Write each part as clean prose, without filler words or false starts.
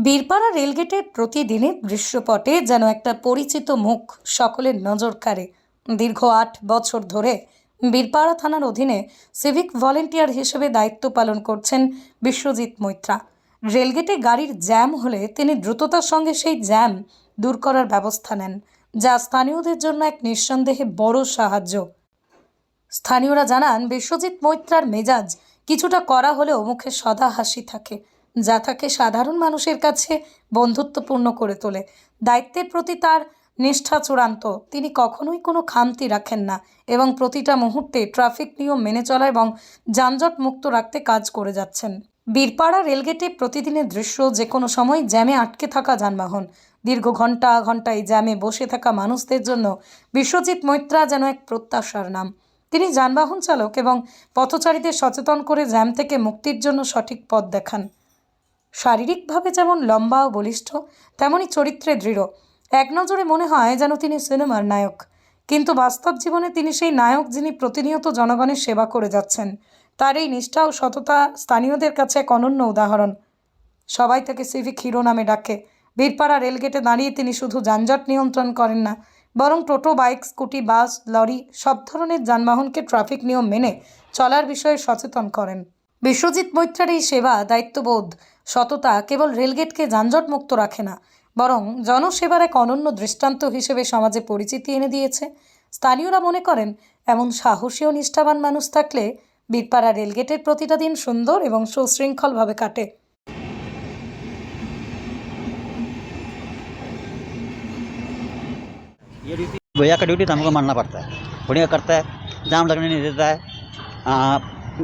বীরপাড়া রেলগেটের প্রতিদিনের দৃশ্যপটে যেন একটা পরিচিত মুখ সকলের নজর কাড়ে। দীর্ঘ ৮ বছর ধরে বীরপাড়া থানার অধীনে সিভিক ভলেন্টিয়ার হিসেবে দায়িত্ব পালন করছেন বিশ্বজিৎ মৈত্রা। রেলগেটে গাড়ির জ্যাম হলে তিনি দ্রুততার সঙ্গে সেই জ্যাম দূর করার ব্যবস্থা নেন, যা স্থানীয়দের জন্য এক নিঃসন্দেহে বড় সাহায্য। স্থানীয়রা জানান, বিশ্বজিৎ মৈত্রার মেজাজ কিছুটা কড়া হলেও মুখে সদা হাসি থাকে, যা তাকে সাধারণ মানুষের কাছে বন্ধুত্বপূর্ণ করে তোলে। দায়িত্বের প্রতি তার নিষ্ঠা চূড়ান্ত। তিনি কখনোই কোনো খামতি রাখেন না এবং প্রতিটা মুহূর্তে ট্রাফিক নিয়ম মেনে চলা এবং যানজট মুক্ত রাখতে কাজ করে যাচ্ছেন। বীরপাড়া রেলগেটে প্রতিদিনের দৃশ্য, যে কোনো সময় জ্যামে আটকে থাকা যানবাহন, দীর্ঘ ঘন্টা ঘন্টায় জ্যামে বসে থাকা মানুষদের জন্য বিশ্বজিৎ মৈত্রা যেন এক প্রত্যাশার নাম। তিনি যানবাহন চালক এবং পথচারীদের সচেতন করে জ্যাম থেকে মুক্তির জন্য সঠিক পথ দেখান। শারীরিকভাবে যেমন লম্বা ও বলিষ্ঠ, তেমনি চরিত্রে দৃঢ়। এক নজরে মনে হয় যেন তিনি সিনেমার নায়ক, কিন্তু বাস্তব জীবনে তিনি সেই নায়ক যিনি প্রতিনিয়ত জনগণের সেবা করে যাচ্ছেন। তার এই নিষ্ঠা ও সততা স্থানীয়দের কাছে এক অনন্য উদাহরণ। সবাই তাকে সিভিক হিরো নামে ডাকে। বীরপাড়া রেলগেটে দাঁড়িয়ে তিনি শুধু যানজট নিয়ন্ত্রণ করেন না, বরং টোটো, বাইক, স্কুটি, বাস, লরি সব ধরনের যানবাহনকে ট্রাফিক নিয়ম মেনে চলার বিষয়ে সচেতন করেন। বিশ্বজিৎ মৈত্রার এই সেবা, দায়িত্ববোধ, সততা কেবল রেলগেটকে যানজট মুক্ত রাখে না, বরং জনসেবার এক অনন্য দৃষ্টান্ত হিসেবে সমাজে পরিচিতি এনে দিয়েছে। স্থানীয়রা মনে করেন, এমন সাহসী ও নিষ্ঠাবান মানুষ থাকলে বীরপাড়া রেলগেটের প্রতিটা দিন সুন্দর এবং সুশৃঙ্খলভাবে কাটে। भैया का ड्यूटी तो हमको मानना पड़ता है, बढ़िया करता है, जाम लगने नहीं देता है।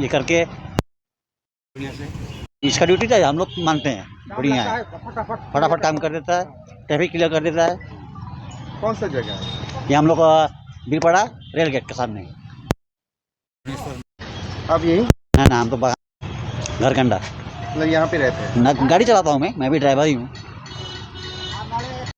ये करके इसका ड्यूटी तो हम लोग मानते हैं, बढ़िया है, फटाफट काम कर देता है, ट्रैफिक क्लियर कर देता है। कौन सा जगह है? ये हम लोग का बीरपाड़ा रेल गेट के सामने है। आप यही ना हम तो घर कंडा मतलब यहाँ पे रहते हैं? ना, गाड़ी चलाता हूँ मैं भी ड्राइवर ही हूँ।